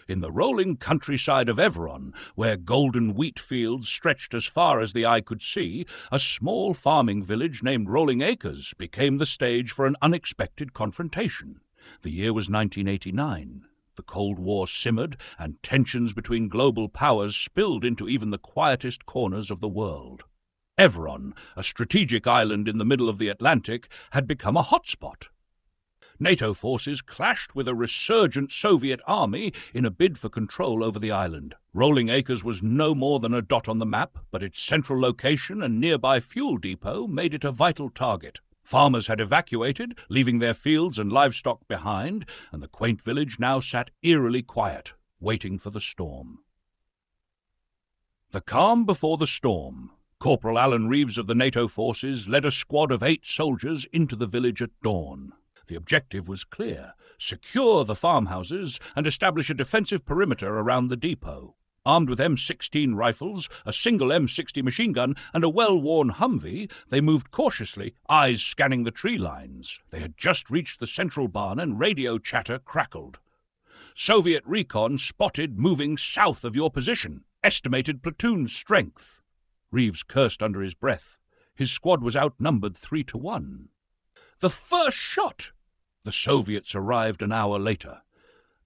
In the rolling countryside of Everon, where golden wheat fields stretched as far as the eye could see, a small farming village named Rolling Acres became the stage for an unexpected confrontation. The year was 1989. The Cold War simmered, and tensions between global powers spilled into even the quietest corners of the world. Everon, a strategic island in the middle of the Atlantic, had become a hotspot. NATO forces clashed with a resurgent Soviet army in a bid for control over the island. Rolling Acres was no more than a dot on the map, but its central location and nearby fuel depot made it a vital target. Farmers had evacuated, leaving their fields and livestock behind, and the quaint village now sat eerily quiet, waiting for the storm. The calm before the storm. Corporal Alan Reeves of the NATO forces led a squad of 8 soldiers into the village at dawn. The objective was clear: secure the farmhouses and establish a defensive perimeter around the depot. Armed with M16 rifles, a single M60 machine gun, and a well-worn Humvee, they moved cautiously, eyes scanning the tree lines. They had just reached the central barn and radio chatter crackled. "Soviet recon spotted moving south of your position. Estimated platoon strength." Reeves cursed under his breath. His squad was outnumbered 3-1. The first shot! The Soviets arrived an hour later.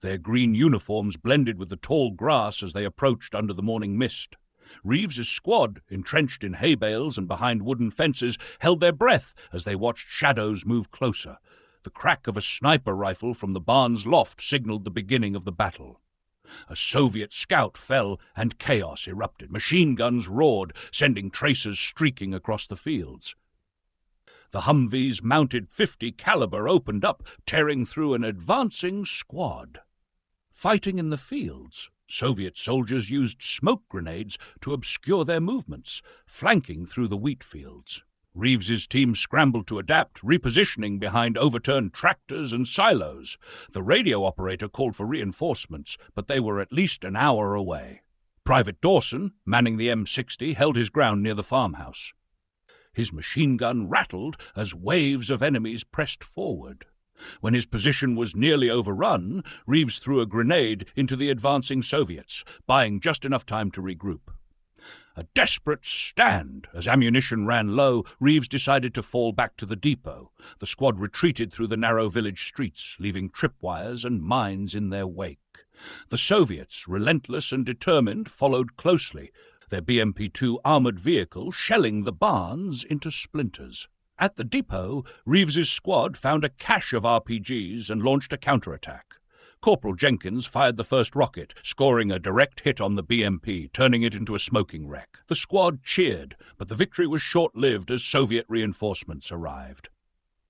Their green uniforms blended with the tall grass as they approached under the morning mist. Reeves's squad, entrenched in hay bales and behind wooden fences, held their breath as they watched shadows move closer. The crack of a sniper rifle from the barn's loft signaled the beginning of the battle. A Soviet scout fell, and chaos erupted. Machine guns roared, sending tracers streaking across the fields. The Humvee's mounted .50 caliber opened up, tearing through an advancing squad. Fighting in the fields, Soviet soldiers used smoke grenades to obscure their movements, flanking through the wheat fields. Reeves's team scrambled to adapt, repositioning behind overturned tractors and silos. The radio operator called for reinforcements, but they were at least an hour away. Private Dawson, manning the M60, held his ground near the farmhouse. His machine gun rattled as waves of enemies pressed forward. When his position was nearly overrun, Reeves threw a grenade into the advancing Soviets, buying just enough time to regroup. A desperate stand. As ammunition ran low, Reeves decided to fall back to the depot. The squad retreated through the narrow village streets, leaving tripwires and mines in their wake. The Soviets, relentless and determined, followed closely, their BMP-2 armored vehicle shelling the barns into splinters. At the depot, Reeves's squad found a cache of RPGs and launched a counterattack. Corporal Jenkins fired the first rocket, scoring a direct hit on the BMP, turning it into a smoking wreck. The squad cheered, but the victory was short-lived as Soviet reinforcements arrived.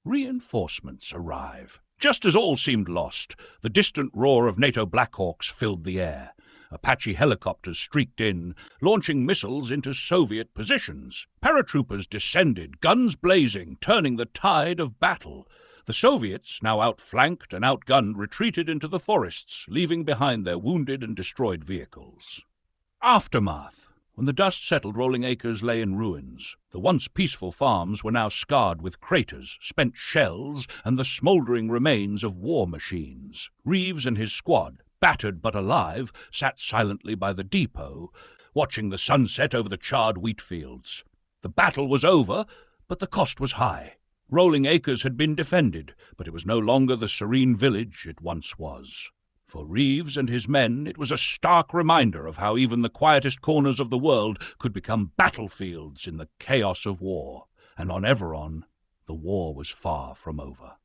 Reinforcements arrive. Just as all seemed lost, the distant roar of NATO Blackhawks filled the air. Apache helicopters streaked in, launching missiles into Soviet positions. Paratroopers descended, guns blazing, turning the tide of battle. The Soviets, now outflanked and outgunned, retreated into the forests, leaving behind their wounded and destroyed vehicles. Aftermath. When the dust settled, Rolling Acres lay in ruins. The once peaceful farms were now scarred with craters, spent shells, and the smouldering remains of war machines. Reeves and his squad, battered but alive, sat silently by the depot, watching the sunset over the charred wheat fields. The battle was over, but the cost was high. Rolling Acres had been defended, but it was no longer the serene village it once was. For Reeves and his men, it was a stark reminder of how even the quietest corners of the world could become battlefields in the chaos of war. And on Everon, the war was far from over.